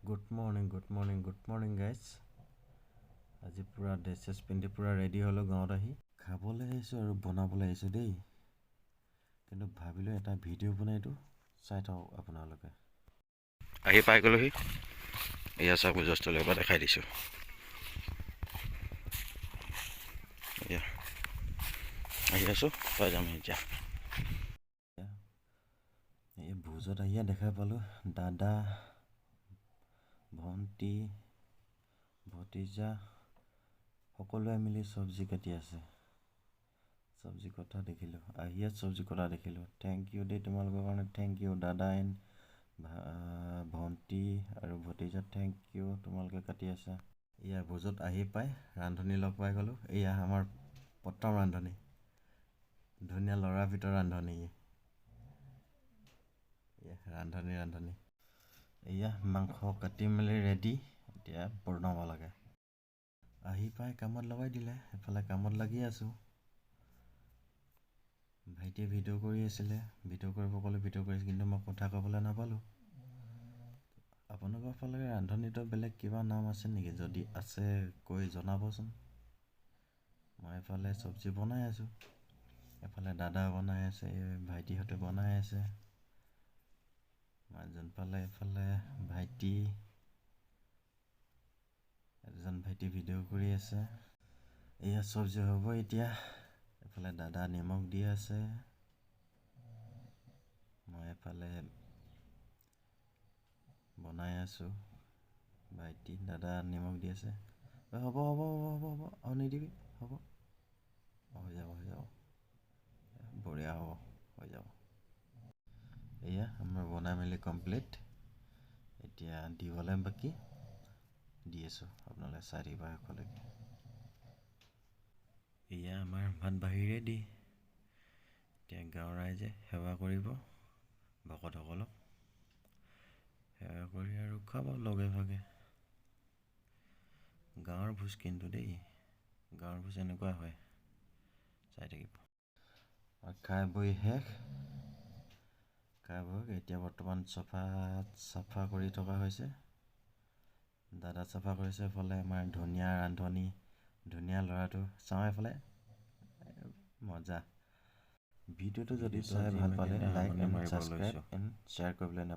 Good morning guys. আজি পুৰা dresses পিন্ধি পুৰা ৰেডি হ'লো গাঁৱত আহি খাবলৈ আহিছোঁ আৰু বনাবলৈ আহিছোঁ দেই। কিন্তু ভাবিলোঁ এটা ভিডিঅ' বনাইতো চাই থাকক আপোনালোকে। আহি পাই গ'লোহি। এয়া চাওক বস্তু এবাৰ দেখাই দিছোঁ। এয়া আহি আছোঁ, পাই যাম এতিয়া। এই ভোজত আহিয়ে দেখা পালোঁ দাদা, ভণ্টি, ভতিজা সকলোৱে মিলি চব্জি কাটি আছে। চব্জি কটা দেখিলোঁ, আহিয়ে চব্জি কটা দেখিলোঁ। থেংক ইউ দেই, তোমালোকৰ কাৰণে থেংক ইউ। দাদা এণ্ড ভণ্টি আৰু ভতিজা থেংক ইউ, তোমালোকে কাটি আছা। এয়া ভোজত আহি পাই ৰান্ধনি লগ পাই গ'লোঁ। এয়া আমাৰ প্ৰথম ৰান্ধনি, ধুনীয়া ল'ৰাৰ ভিতৰত ৰান্ধনি। ৰান্ধনি এয়া মাংস কাটি মেলি ৰেডি, এতিয়া বনাব লাগে। আহি পাই কামত লগাই দিলে, এফালে কামত লাগি আছোঁ। ভাইটিয়ে ভিডিঅ' কৰি আছিলে, ভিডিঅ' কৰিব ক'লে ভিডিঅ' কৰিছে, কিন্তু মই কথা ক'বলৈ নাপালোঁ। আপোনালোকৰ ফালে ৰান্ধনিটো বেলেগ কিবা নাম আছে নেকি? যদি আছে কৈ জনাবচোন। মই এফালে চব্জি বনাই আছোঁ, এফালে দাদা বনাই আছে, ভাইটিহঁতে বনাই আছে। যোনফালে এফালে এজন ভাইটি ভিডিঅ' কৰি আছে। এয়া চব্জি হ'ব এতিয়া। এফালে দাদা নিমখ দি আছে, মই এফালে বনাই আছোঁ। ভাইটি দাদা নিমখ দি আছে। হ'ব আৰু নিদিবি, হ'ব, হৈ যাব বঢ়িয়া, হ'ব, হৈ যাব। এয়া আমাৰ বনাই মেলি কমপ্লিট, এতিয়া দিবলৈ বাকী দি আছোঁ, আপোনালোকে চাই থাকিব শেষলৈকে। এয়া আমাৰ ভাত বাঢ়ি ৰেডি। এতিয়া গাঁৱৰ ৰাইজে সেৱা কৰিব ভকতসকলক, সেৱা কৰি আৰু খাব লগে ভাগে। গাঁৱৰ ভোজ কিন্তু দেই, গাঁৱৰ ভোজ এনেকুৱা হয়, চাই থাকিব। খাই বৈ শেষ, এতিয়া বৰ্তমান চাফা কৰি থকা হৈছে। দাদা চাফা কৰিছে, এফালে আমাৰ ধুনীয়া ৰান্ধনি, ধুনীয়া ল'ৰাটো চাওঁ এফালে, মজা। ভিডিঅ'টো যদি চাই ভাল পালে like and subscribe and share কৰিবলৈ নাপাহৰিব।